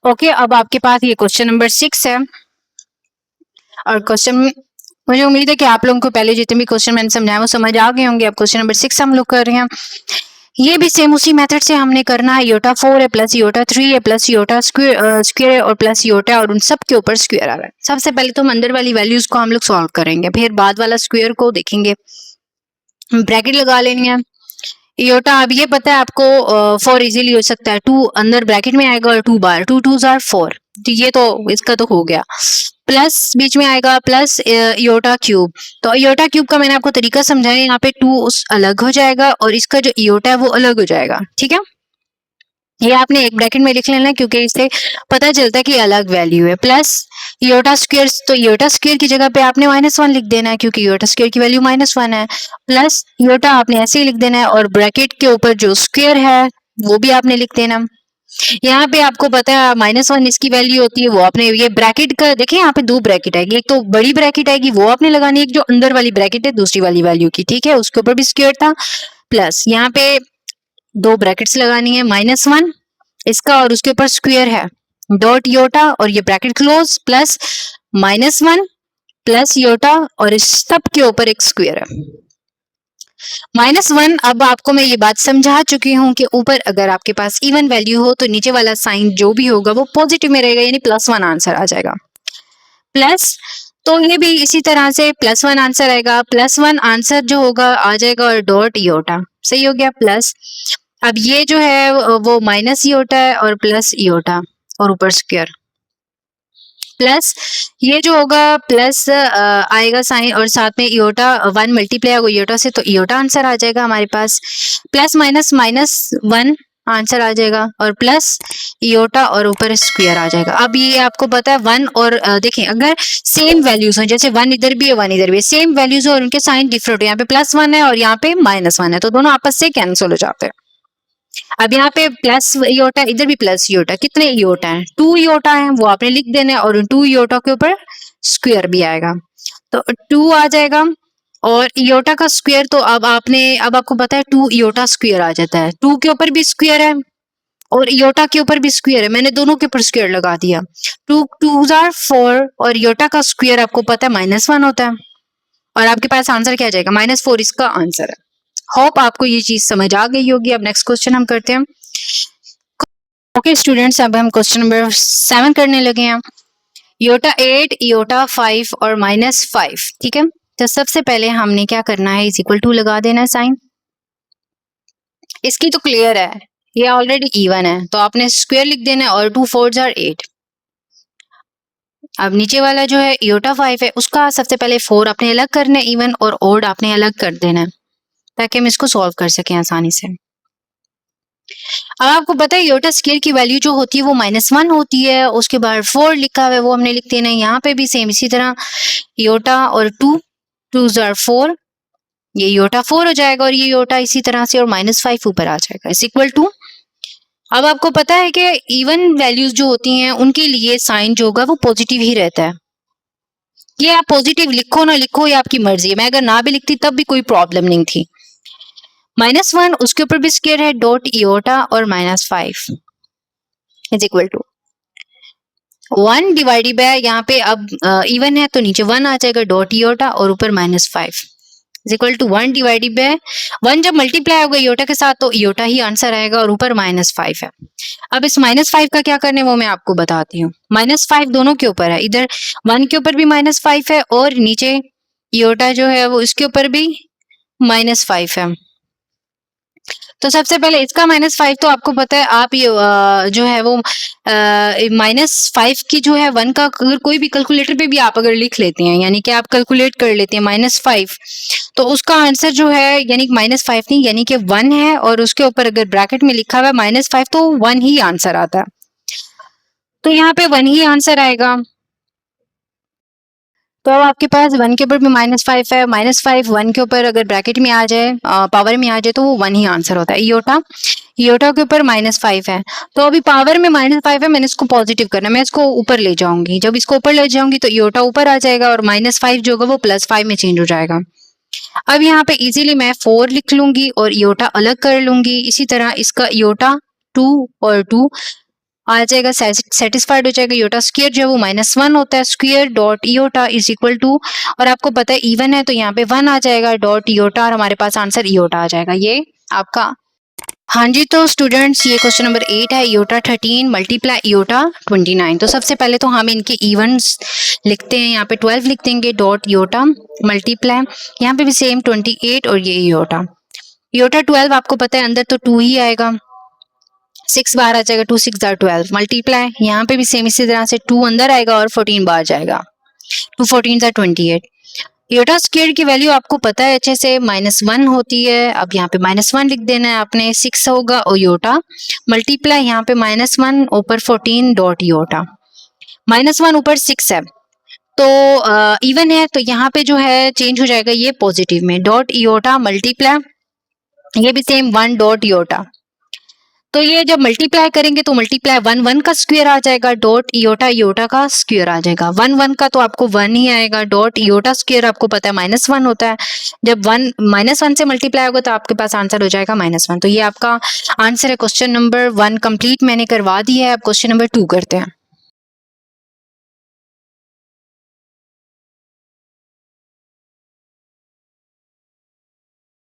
Okay, अब आपके पास ये क्वेश्चन नंबर 6 है और क्वेश्चन मुझे उम्मीद है कि आप लोगों को पहले जितने भी क्वेश्चन मैंने समझाया वो समझ आ गए होंगे। अब क्वेश्चन नंबर 6 हम लोग कर रहे हैं। ये भी सेम उसी मेथड से हमने करना है। योटा 4 है प्लस योटा 3 है प्लस योटा स्क्वायर और प्लस योटा और उन सब के ऊपर स्क्वायर आ रहा है। सबसे पहले तो हम अंदर वाली वैल्यूज को हम लोग सॉल्व करेंगे, फिर बाद वाला स्क्वायर को देखेंगे। ब्रैकेट लगा लेनी है। योटा अब ये पता है आपको 4 इजीली हो सकता है, 2 अंदर ब्रैकेट में आएगा और 2 बार, 2 2s आर 4, तो ये तो इसका तो हो गया। प्लस बीच में आएगा प्लस योटा क्यूब, तो योटा क्यूब का मैंने आपको तरीका समझाया। यहाँ पे 2 अलग हो जाएगा और इसका जो योटा है वो अलग हो जाएगा। ठीक है, ये आपने एक ब्रैकेट में लिख लेना क्योंकि इससे पता चलता है कि अलग वैल्यू है। प्लस योटा स्क्वायर, तो योटा स्क्वायर की जगह पे आपने -1 लिख देना है क्योंकि योटा स्क्वायर की वैल्यू -1 है। प्लस योटा आपने ऐसे ही लिख देना है और ब्रैकेट के ऊपर जो स्क्वायर है वो भी आपने लिख देना। यहाँ पे आपको पता है -1 इसकी वैल्यू होती है, वो आपने ये ब्रैकेट का देखिए, यहाँ पे 2 ब्रैकेट आएगी, एक तो बड़ी ब्रैकेट आएगी वो आपने लगानी है, एक जो अंदर वाली ब्रैकेट है दूसरी वाली वैल्यू की, ठीक है, उसके ऊपर भी स्क्वायर था। प्लस यहाँ पे 2 ब्रैकेट्स लगानी है, -1 इसका और उसके ऊपर स्क्वायर है, डॉट योटा और ये bracket close, plus -1 plus Yotta और इस सब के ऊपर एक स्क्वायर है। -1, अब आपको मैं ये बात समझा चुकी हूँ कि ऊपर अगर आपके पास इवन वैल्यू हो तो नीचे वाला साइन जो भी होगा वो पॉजिटिव में रहेगा, यानी +1 आंसर आ जाएगा। प्लस तो ये भी इसी तरह से +1 आंसर आएगा, +1 आंसर जो होगा आ जाएगा और डॉट योटा, सही हो गया। प्लस अब ये जो है वो माइनस योटा है और प्लस योटा और ऊपर स्क्वायर, प्लस ये जो होगा प्लस आएगा साइन और साथ में इयोटा 1 मल्टीप्लाई होगा इयोटा से, तो इयोटा आंसर आ जाएगा हमारे पास। प्लस माइनस -1 आंसर आ जाएगा और प्लस इयोटा और ऊपर स्क्वायर आ जाएगा। अब ये आपको पता है 1 और देखें अगर सेम वैल्यूज हो, जैसे 1 इधर भी है 1 इधर भी है, सेम वैल्यूज हो और उनके साइन डिफरेंट हो, यहाँ पे +1 है और यहाँ पे -1 है, तो दोनों आपस से कैंसिल हो जाते हैं। अब यहाँ पे प्लस योटा, इधर भी प्लस योटा, कितने योटा है 2 योटा है, वो आपने लिख देना है और 2 योटा के ऊपर स्क्वायर भी आएगा, तो 2 आ जाएगा और योटा का स्क्वायर, तो अब आपको पता है 2 योटा स्क्वायर आ जाता है, 2 के ऊपर भी स्क्वायर है और योटा के ऊपर भी स्क्वायर है, मैंने दोनों के ऊपर स्क्वायर लगा दिया। 2 2s आर 4 और योटा का स्क्वायर आपको पता है -1 होता है और आपके पास आंसर क्या आ जाएगा -4 इसका आंसर है। होप आपको ये चीज समझ आ गई होगी। अब नेक्स्ट क्वेश्चन हम करते हैं। ओके स्टूडेंट्स, अब हम क्वेश्चन नंबर 7 करने लगे हैं। योटा 8, योटा 5 और -5, ठीक है, तो सबसे पहले हमने क्या करना है, =2 लगा देना है साइन। इसकी तो क्लियर है, ये ऑलरेडी इवन है, तो आपने स्क्वायर लिख देना है और 2 4s आर 8। अब नीचे वाला जो है योटा 5 है, उसका सबसे पहले 4 आपने अलग करना है, इवन और ओड आपने अलग कर देना है ताकि हम इसको सॉल्व कर सकें आसानी से। अब आपको पता है योटा स्क्वायर की वैल्यू जो होती है वो -1 होती है, उसके बाद 4 लिखा हुआ है वो हमने लिख देना है। यहाँ पे भी सेम इसी तरह योटा और 2 2s आर 4, ये योटा 4 हो जाएगा और ये योटा इसी तरह से और -5 ऊपर आ जाएगा =। अब आपको पता है कि इवन वैल्यूज जो होती हैं उनके लिए साइन जो होगा वो पॉजिटिव ही रहता है। ये आप पॉजिटिव लिखो ना लिखो ये आपकी मर्जी है, मैं अगर ना भी लिखती तब भी कोई प्रॉब्लम नहीं थी। -1 उसके ऊपर भी स्क्वायर है, डॉट इयोटा और -5 =। 1 डिवाइडेड बाय, यहाँ पे अब इवन है तो नीचे 1 आ जाएगा, डॉट इयोटा और ऊपर -5 =1 डिवाइडेड बाय 1 जब मल्टीप्लाई होगा इयोटा के साथ तो इयोटा ही आंसर आएगा और ऊपर -5 है। अब इस -5 का क्या करना है वो मैं आपको बताती हूँ। -5 दोनों के ऊपर है, इधर 1 के ऊपर भी -5 है और नीचे इयोटा जो है वो इसके ऊपर भी -5 है। तो सबसे पहले इसका -5 तो आपको पता है, आप ये जो है वो -5 की जो है 1 का अगर कोई भी कैलकुलेटर पे भी आप अगर लिख लेते हैं, यानी कि आप कैलकुलेट कर लेते हैं -5, तो उसका आंसर जो है यानी -5 नहीं यानी कि 1 है और उसके ऊपर अगर ब्रैकेट में लिखा हुआ है -5 तो 1 ही आंसर आता है, तो यहाँ पे 1 ही आंसर आएगा। तो अब आपके पास 1 के ऊपर भी -5 है, -5 1 के ऊपर अगर ब्रैकेट में आ जाए पावर में आ जाए तो वो 1 ही आंसर होता है। इयोटा के ऊपर -5 है, तो अभी पावर में -5 है, मैंने इसको पॉजिटिव करना है, मैं इसको ऊपर ले जाऊंगी, जब इसको ऊपर ले जाऊंगी तो इयोटा ऊपर आ जाएगा और -5 जो होगा वो +5 में चेंज हो जाएगा। अब यहाँ पे इजीली मैं 4 लिख लूंगी और इयोटा अलग कर लूंगी, इसी तरह इसका इयोटा 2 और 2 आ जाएगा, सेटिस्फाइड हो जाएगा। योटा स्क्वायर जो है वो -1 होता है, square dot iota is equal to, और आपको पता है इवन है तो यहाँ पे 1 आ जाएगा डॉट इयोटा, और हमारे पास आंसर इयोटा आ जाएगा। ये आपका, हाँ जी। तो स्टूडेंट्स ये क्वेश्चन नंबर 8 है, इयोटा 13 मल्टीप्लाई इयोटा 29। तो सबसे पहले तो हम इनके इवेंट्स लिखते हैं, यहाँ पे 12 लिख देंगे डॉट इयोटा मल्टीप्लाई, यहाँ पे भी सेम 28 और ये इयोटा। इयोटा 12 आपको पता है अंदर तो 2 ही आएगा, 6 बाहर आ जाएगा, 2 6 12 मल्टीप्लाई, यहाँ पे भी सेम इसी तरह से 2 अंदर आएगा और 14 बाहर जाएगा, 2 14 28। योटा स्क्वायर की वैल्यू आपको पता है अच्छे से, -1 होती है। अब यहाँ पे -1 लिख देना है आपने, 6 होगा और योटा मल्टीप्लाई यहाँ पे -1 ऊपर 14 डॉट योटा, -1 ऊपर 6 है तो इवन है, तो यहाँ पे जो है चेंज हो जाएगा ये पॉजिटिव में, डॉट इयोटा मल्टीप्लाई, ये भी सेम 1 डॉट इयोटा। तो ये जब मल्टीप्लाई करेंगे तो मल्टीप्लाई 1 1 का स्क्वायर आ जाएगा, डॉट इयोटा इयोटा का स्क्वायर आ जाएगा। 1 1 का तो आपको 1 ही आएगा, डॉट इयोटा स्क्वायर आपको पता है -1 होता है, जब 1 -1 से मल्टीप्लाई होगा तो आपके पास आंसर हो जाएगा -1। तो ये आपका आंसर है क्वेश्चन नंबर 1 कंप्लीट मैंने करवा दिया है। अब क्वेश्चन नंबर 2 करते हैं।